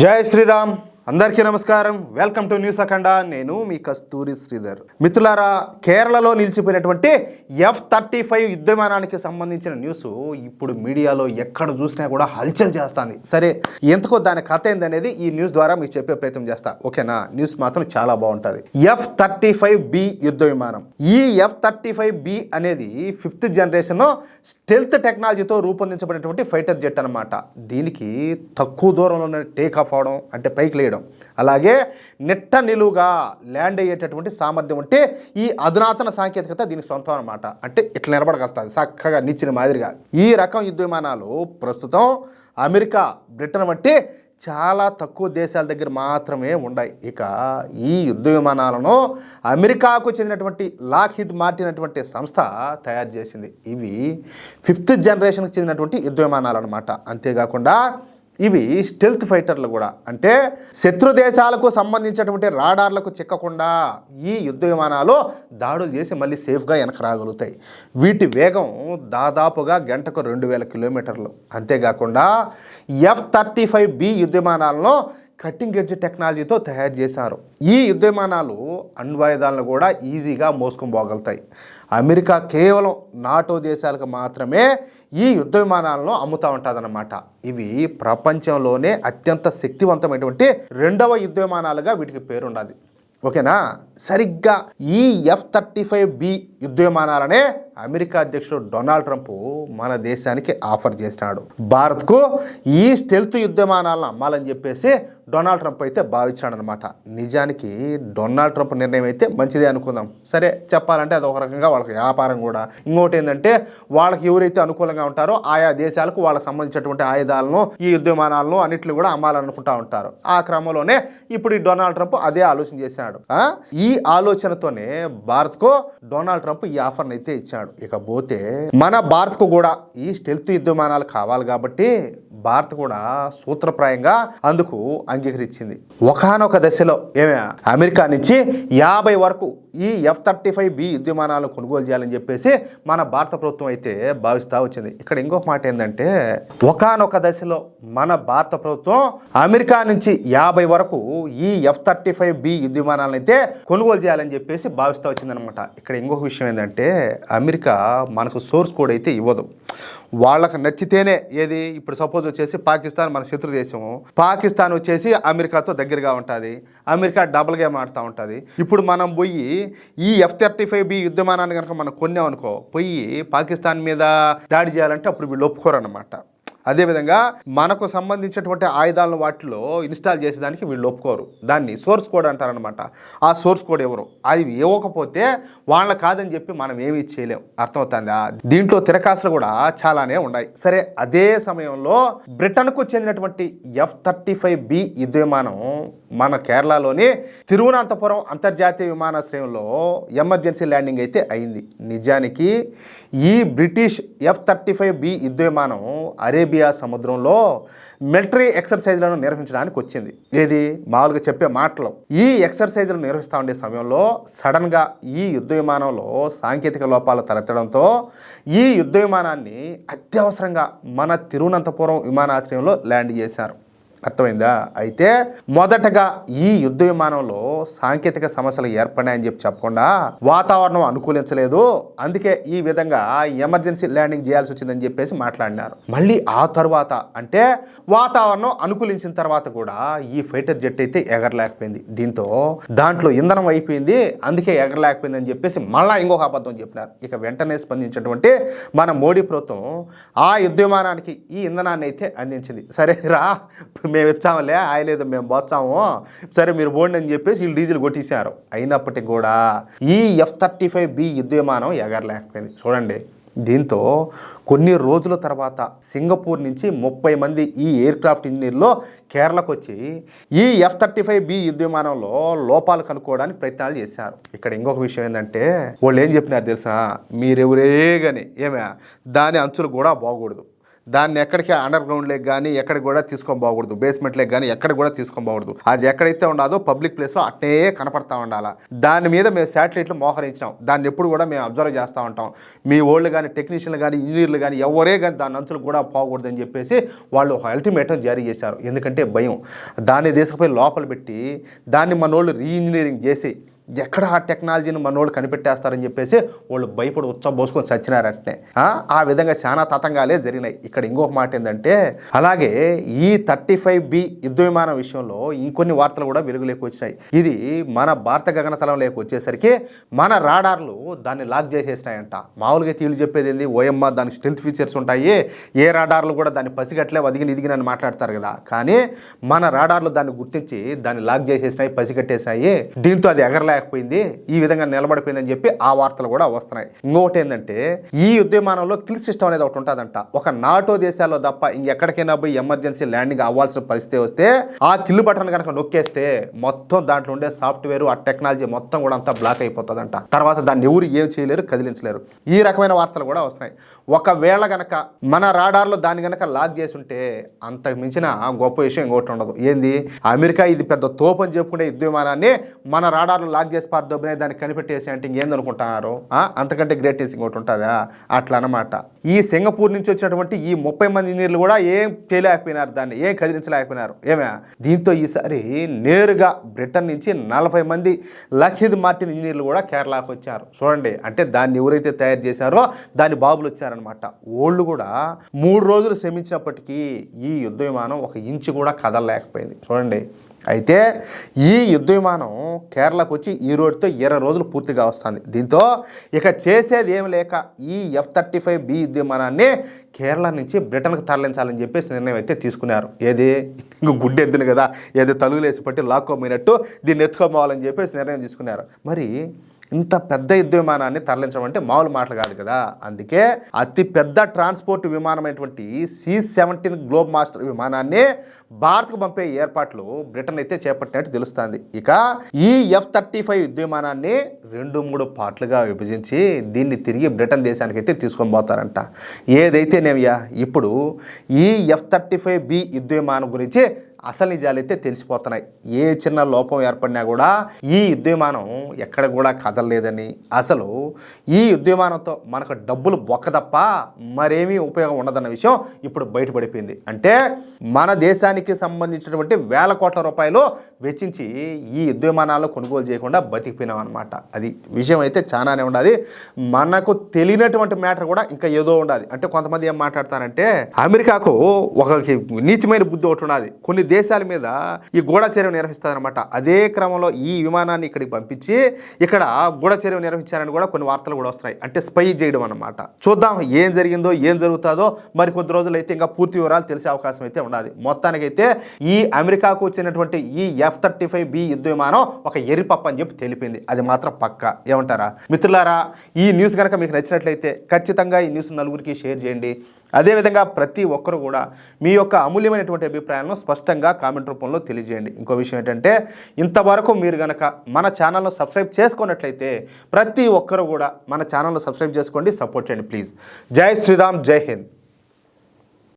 జై శ్రీరామ్. అందరికీ నమస్కారం. వెల్కమ్ టు న్యూస్ అఖండ. నేను మీ కస్తూరి శ్రీధర్. మిత్రులారా, కేరళలో నిలిచిపోయినటువంటి F-35 యుద్ధ విమానానికి సంబంధించిన న్యూస్ ఇప్పుడు మీడియాలో ఎక్కడ చూసినా కూడా హల్చల్ చేస్తుంది. సరే, ఎంతకో దాని కథ ఏందనేది ఈ న్యూస్ ద్వారా మీకు చెప్పే ప్రయత్నం చేస్తా. ఓకేనా? న్యూస్ మాత్రం చాలా బాగుంటుంది. F-35B యుద్ధ విమానం. ఈ F-35B అనేది 5th జనరేషన్ స్టెల్త్ టెక్నాలజీతో రూపొందించబడినటువంటి ఫైటర్ జెట్ అనమాట. దీనికి తక్కువ దూరంలో టేక్ ఆఫ్ అవడం అంటే పైకి లేయడం, అలాగే నెట్ట నిలువుగా ల్యాండ్ అయ్యేటటువంటి సామర్థ్యం ఉంటే ఈ అధునాతన సాంకేతికత దీనికి సొంతం అనమాట. అంటే ఇట్లా నిలబడగలుగుతుంది చక్కగా నిచ్చిన మాదిరిగా. ఈ రకం యుద్ధ విమానాలు ప్రస్తుతం అమెరికా, బ్రిటన్ వంటి చాలా తక్కువ దేశాల దగ్గర మాత్రమే ఉన్నాయి. ఇక ఈ యుద్ధ విమానాలను అమెరికాకు చెందినటువంటి లాక్హీడ్ మార్టిన్ అటువంటి సంస్థ తయారు చేసింది. ఇవి 5th జనరేషన్కి చెందినటువంటి యుద్ధ విమానాలు అనమాట. అంతేకాకుండా ఇవి స్టెల్త్ ఫైటర్లు కూడా, అంటే శత్రు దేశాలకు సంబంధించినటువంటి రాడార్లకు చిక్కకుండా ఈ యుద్ధ విమానాలు దాడులు చేసి మళ్ళీ సేఫ్గా వెనక రాగలుగుతాయి. వీటి వేగం దాదాపుగా గంటకు 2000 కిలోమీటర్లు. అంతేకాకుండా F-35B యుద్ధ విమానాలను కట్టింగ్ ఎడ్జ్ టెక్నాలజీతో తయారు చేశారు. ఈ యుద్ధ విమానాలు అణ్వాయుధాలను కూడా ఈజీగా మోసుకొని పోగలుగుతాయి. అమెరికా కేవలం నాటో దేశాలకు మాత్రమే ఈ యుద్ధ విమానాలను అమ్ముతూ ఉంటుందన్నమాట. ఇవి ప్రపంచంలోనే అత్యంత శక్తివంతమైనటువంటి 2వ యుద్ధ విమానాలుగా వీటికి పేరున్నది. ఓకేనా? సరిగ్గా ఈ F-35B యుద్ధ విమానాలనే అమెరికా అధ్యక్షుడు డొనాల్డ్ ట్రంప్ మన దేశానికి ఆఫర్ చేసినాడు. భారత్కు ఈ స్టెల్త్ యుద్ధ విమానాలను అమ్మాలని చెప్పేసి డొనాల్డ్ ట్రంప్ అయితే భావించాడనమాట. నిజానికి డొనాల్డ్ ట్రంప్ నిర్ణయం అయితే మంచిదే అనుకుందాం. సరే, చెప్పాలంటే అది ఒక రకంగా వాళ్ళకి వ్యాపారం కూడా. ఇంకోటి ఏంటంటే, వాళ్ళకి ఎవరైతే అనుకూలంగా ఉంటారో ఆయా దేశాలకు వాళ్ళకి సంబంధించినటువంటి ఆయుధాలను, ఈ యుద్ధ విమానాలను అన్నింటిని కూడా అమ్మాలనుకుంటా ఉంటారు. ఆ క్రమంలోనే ఇప్పుడు ఈ డొనాల్డ్ ట్రంప్ అదే ఆలోచన చేశాడు. ఈ ఆలోచనతోనే భారత్కు డొనాల్డ్ ట్రంప్ ఈ ఆఫర్ని అయితే ఇచ్చాడు. ఇకపోతే మన భారత్కు కూడా ఈ స్టెల్త్ యుద్ధ విమానాలు కావాలి కాబట్టి భారత్ కూడా సూత్రప్రాయంగా అందుకు అంగీకరించింది. ఒకానొక దశలో అమెరికా నుంచి 50 వరకు ఈ F-35B యుద్ధ విమానాలను కొనుగోలు చేయాలని చెప్పేసి మన భారత ప్రభుత్వం అయితే భావిస్తూ వచ్చింది. ఇక్కడ ఇంకొక మాట ఏంటంటే, ఒకానొక దశలో మన భారత ప్రభుత్వం అమెరికా నుంచి 50 వరకు ఈ F-35B యుద్ధ విమానాలను అయితే కొనుగోలు చేయాలని చెప్పేసి భావిస్తూ వచ్చిందనమాట. ఇక్కడ ఇంకొక విషయం ఏంటంటే, అమెరికా మనకు సోర్స్ కోడ్ అయితే ఇవ్వదు. వాళ్ళకి నచ్చితేనే, ఏది ఇప్పుడు సపోజ్ వచ్చేసి పాకిస్తాన్ మన శత్రు దేశము, పాకిస్తాన్ వచ్చేసి అమెరికాతో దగ్గరగా ఉంటుంది, అమెరికా డబుల్ గేమ్ ఆడుతూ ఉంటుంది. ఇప్పుడు మనం పోయి ఈ F-35B యుద్ధ విమానాన్ని కనుక మనం కొన్నామనుకో, పోయి పాకిస్తాన్ మీద దాడి చేయాలంటే అప్పుడు వీళ్ళు ఒప్పుకోరన్నమాట. అదేవిధంగా మనకు సంబంధించినటువంటి ఆయుధాలను వాటిలో ఇన్స్టాల్ చేసేదానికి వీళ్ళు ఒప్పుకోరు. దాన్ని సోర్స్ కోడ్ అంటారనమాట. ఆ సోర్స్ కోడ్ ఎవరు, అది ఇవ్వకపోతే వాళ్ళ కాదని చెప్పి మనం ఏమీ చేయలేం. అర్థమవుతుందా? దీంట్లో తిరకాసులు కూడా చాలానే ఉన్నాయి. సరే, అదే సమయంలో బ్రిటన్కు చెందినటువంటి F-35B యుద్ధ విమానం మన కేరళలోని తిరువనంతపురం అంతర్జాతీయ విమానాశ్రయంలో ఎమర్జెన్సీ ల్యాండింగ్ అయితే అయింది. నిజానికి ఈ బ్రిటిష్ F-35B యుద్ధ విమానం అరేబియా సముద్రంలో మిలిటరీ ఎక్సర్సైజ్లను నిర్వహించడానికి వచ్చింది. ఏది మామూలుగా చెప్పే మాటలు. ఈ ఎక్సర్సైజ్లు నిర్వహిస్తూ ఉండే సమయంలో సడన్గా ఈ యుద్ధ విమానంలో సాంకేతిక లోపాలు తలెత్తడంతో ఈ యుద్ధ విమానాన్ని అత్యవసరంగా మన తిరువనంతపురం విమానాశ్రయంలో ల్యాండ్ చేశారు. అర్థమైందా? అయితే మొదటగా ఈ యుద్ధ విమానంలో సాంకేతిక సమస్యలు ఏర్పడినాయని చెప్పకుండా వాతావరణం అనుకూలించలేదు, అందుకే ఈ విధంగా ఎమర్జెన్సీ ల్యాండింగ్ చేయాల్సి వచ్చిందని చెప్పేసి మాట్లాడినారు. మళ్ళీ ఆ తర్వాత అంటే వాతావరణం అనుకూలించిన తర్వాత కూడా ఈ ఫైటర్ జెట్ అయితే ఎగరలేకపోయింది. దీంతో దాంట్లో ఇంధనం అయిపోయింది, అందుకే ఎగరలేకపోయిందని చెప్పేసి మళ్ళీ ఇంకొక అబద్ధం చెప్పినారు. ఇక వెంటనే స్పందించినటువంటి మన మోడీ ప్రభుత్వం ఆ యుద్ధ విమానానికి ఈ ఇంధనాన్ని అయితే అందించింది. సరే రా, మేము ఇచ్చాములే, ఆయలేదు మేము పోతాము, సరే మీరు పోండి అని చెప్పేసి వీళ్ళు డీజిల్ కొట్టేశారు. అయినప్పటికీ కూడా ఈ F-35B యుద్ధ విమానం ఎగరలేకపోయింది. చూడండి, దీంతో కొన్ని రోజుల తర్వాత సింగపూర్ నుంచి 30 మంది ఈ ఎయిర్క్రాఫ్ట్ ఇంజనీర్లు కేరళకు వచ్చి ఈ F-35B యుద్ధ విమానంలో లోపాలు కనుక్కోవడానికి ప్రయత్నాలు చేశారు. ఇక్కడ ఇంకొక విషయం ఏంటంటే, వాళ్ళు ఏం చెప్పినారు తెలుసా, మీరెవరే కానీ దాని అంచులు కూడా బాగకూడదు, దాన్ని ఎక్కడికి అండర్ గ్రౌండ్ లేక కానీ ఎక్కడికి కూడా తీసుకొని పోకూడదు, బేస్మెంట్ లేక కానీ ఎక్కడికి కూడా తీసుకొని పోకూడదు. అది ఎక్కడైతే ఉండదో పబ్లిక్ ప్లేస్లో అట్నే కనపడతా ఉండాలి. దాని మీద మేము శాటిలైట్లు మోహరించినాం, దాన్ని ఎప్పుడు కూడా మేము అబ్జర్వ్ చేస్తూ ఉంటాం. మీ ఓళ్ళు కానీ టెక్నీషియన్లు కానీ ఇంజనీర్లు కానీ ఎవరే కానీ దాని అంచులు కూడా పోకూడదని చెప్పేసి వాళ్ళు ఒక అల్టిమేటం జారీ చేశారు. ఎందుకంటే భయం. దాన్ని తీసుకుపోయి లోపల పెట్టి దాన్ని మనోళ్ళు రీఇంజనీరింగ్ చేసి ఎక్కడ ఆ టెక్నాలజీని మనోళ్ళు కనిపెట్టేస్తారని చెప్పేసి వాళ్ళు భయపడి ఉచ్చబోసుకొని చచ్చినారంటే ఆ విధంగా చాలా తతంగాలే జరిగినాయి. ఇక్కడ ఇంకొక మాట ఏంటంటే, అలాగే ఈ 35B యుద్ధ విమానం విషయంలో ఇంకొన్ని వార్తలు కూడా వెలుగులోకి వచ్చాయి. ఇది మన భారత గగనతలంలోకి వచ్చేసరికి మన రాడార్లు దాన్ని లాక్ చేసేసినాయంట. మామూలుగా వీళ్ళు చెప్పేది ఏంది, ఓఎమ్మ దానికి స్టెల్త్ ఫీచర్స్ ఉంటాయి, ఏ రాడార్లు కూడా దాన్ని పసిగట్లే ఇదిగినని మాట్లాడతారు కదా. కానీ మన రాడార్లు దాన్ని గుర్తించి దాన్ని లాక్ చేసేసినాయి, పసిగట్టేసినాయి. దీంతో అది ఎగరలే పోయింది, ఈ విధంగా నిలబడిపోయిందని చెప్పి ఆ వార్తలు కూడా వస్తున్నాయి. ఇంకొకటి ఏంటంటే, ఈ యుద్ధ విమానంలో కిల్ సిస్టమ్ అనేది ఒకటి ఉంటుందంట. ఒక నాటో దేశాల్లో తప్ప ఇంకెక్కడికైనా పోయి ఎమర్జెన్సీ ల్యాండింగ్ అవ్వాల్సిన పరిస్థితి వస్తే ఆ కిల్ బటన్ కనుక నొక్కేస్తే మొత్తం దాంట్లో ఉండే సాఫ్ట్వేర్ ఆ టెక్నాలజీ మొత్తం కూడా అంతా బ్లాక్ అయిపోతుందంట. తర్వాత దాన్ని ఎవరు ఏం చేయలేరు, కదిలించలేరు. ఈ రకమైన వార్తలు కూడా వస్తున్నాయి. ఒకవేళ గనక మన రాడార్లో దాన్ని గనక లాక్ చేసి ఉంటే అంతకు మించిన గొప్ప విషయం ఇంకోటి ఉండదు. ఏంది, అమెరికా ఇది పెద్ద తోపు అని చెప్పుకునే యుద్ధ విమానాన్ని మన రాడార్లో లాక్ చేసి పార్దొబ్బినే దాన్ని కనిపెట్టేసి అంటే ఇంకేందనుకుంటున్నారు, అంతకంటే గ్రేటెస్ట్ ఇంకోటి ఉంటుందా? అట్లా అనమాట. ఈ సింగపూర్ నుంచి వచ్చినటువంటి ఈ 30 మంది ఇంజనీర్లు కూడా ఏం చేయలేకపోయినారు, దాన్ని ఏం కదిలించలేకపోయినారు. దీంతో ఈసారి నేరుగా బ్రిటన్ నుంచి 40 మంది లఖీద్ మార్టిన్ ఇంజనీర్లు కూడా కేరళకు వచ్చారు. చూడండి, అంటే దాన్ని ఎవరైతే తయారు చేశారో దాని బాబులు వచ్చారనమాట. వాళ్ళు కూడా 3 రోజులు శ్రమించినప్పటికీ ఈ యుద్ధ విమానం 1 ఇంచు కూడా కదలలేకపోయింది. చూడండి, అయితే ఈ యుద్ధ విమానం కేరళకు వచ్చి ఈ రోజుతో 20 రోజులు పూర్తిగా వస్తుంది. దీంతో ఇక చేసేది ఏమి లేక ఈ F-35B యుద్ధ విమానాన్ని కేరళ నుంచి బ్రిటన్కి తరలించాలని చెప్పేసి నిర్ణయం అయితే తీసుకున్నారు. ఏది, ఇంక గుడ్డెద్దును కదా, ఏదో తలుగులేసి పట్టి లాక్కోపోయినట్టు దీన్ని ఎత్తుకోపోవాలని చెప్పేసి నిర్ణయం తీసుకున్నారు. మరి ఇంత పెద్ద యుద్ధ విమానాన్ని తరలించడం అంటే మామూలు మాటలు కాదు కదా. అందుకే అతి పెద్ద ట్రాన్స్పోర్ట్ విమానమైనటువంటి C-17 గ్లోబ్ మాస్టర్ విమానాన్ని భారత్కు పంపే ఏర్పాట్లు బ్రిటన్ అయితే చేపట్టినట్టు తెలుస్తుంది. ఇక ఈ F-35 యుద్ధ విమానాన్ని 2-3 పార్ట్లుగా విభజించి దీన్ని తిరిగి బ్రిటన్ దేశానికి అయితే తీసుకొని పోతారంట. ఏదైతేనేమయ్యా, ఇప్పుడు ఈ F-35B యుద్ధ విమానం గురించి అసలు నిజాలు అయితే తెలిసిపోతున్నాయి. ఏ చిన్న లోపం ఏర్పడినా కూడా ఈ యుద్ధ విమానం ఎక్కడ కూడా కదలలేదని, అసలు ఈ యుద్ధ విమానంతో మనకు డబ్బులు బొక్క తప్ప మరేమీ ఉపయోగం ఉండదన్న విషయం ఇప్పుడు బయటపడిపోయింది. అంటే మన దేశానికి సంబంధించినటువంటి వేల కోట్ల రూపాయలు వెచ్చించి ఈ యుద్ధ విమానాలు కొనుగోలు చేయకుండా బతికిపోయినాం అనమాట. అది విషయం అయితే చాలానే ఉండాలి. మనకు తెలియనటువంటి మ్యాటర్ కూడా ఇంకా ఏదో ఉండాలి. అంటే కొంతమంది ఏం మాట్లాడతారంటే, అమెరికాకు ఒక నీచమైన బుద్ధి ఒకటి ఉన్నది. కొన్ని దేశాల మీద ఈ గూఢచర్యం నిర్వహిస్తారనమాట. అదే క్రమంలో ఈ విమానాన్ని ఇక్కడికి పంపించి ఇక్కడ గూఢచర్యం నిర్వహించారని కూడా కొన్ని వార్తలు కూడా వస్తున్నాయి. అంటే స్పై చేయడం అనమాట. చూద్దాం ఏం జరిగిందో, ఏం జరుగుతుందో. మరి కొద్ది రోజులు అయితే ఇంకా పూర్తి వివరాలు తెలిసే అవకాశం అయితే ఉండాలి. మొత్తానికైతే ఈ అమెరికాకు వచ్చినటువంటి ఈ F-35B యుద్ధ విమానం ఒక ఎరిపప్ప అని చెప్పి తెలిపింది. అది మాత్రం పక్క. ఏమంటారా మిత్రులారా? ఈ న్యూస్ కనుక మీకు నచ్చినట్లయితే ఖచ్చితంగా ఈ న్యూస్ నలుగురికి షేర్ చేయండి. అదేవిధంగా ప్రతి ఒక్కరు కూడా మీ యొక్క అమూల్యమైనటువంటి అభిప్రాయాలను స్పష్టంగా కామెంట్ రూపంలో తెలియజేయండి. ఇంకో విషయం ఏంటంటే, ఇంతవరకు మీరు కనుక మన ఛానల్ను సబ్స్క్రైబ్ చేసుకున్నట్లయితే ప్రతి ఒక్కరు కూడా మన ఛానల్ను సబ్స్క్రైబ్ చేసుకోండి, సపోర్ట్ చేయండి ప్లీజ్. జై శ్రీరామ్, జై హింద్.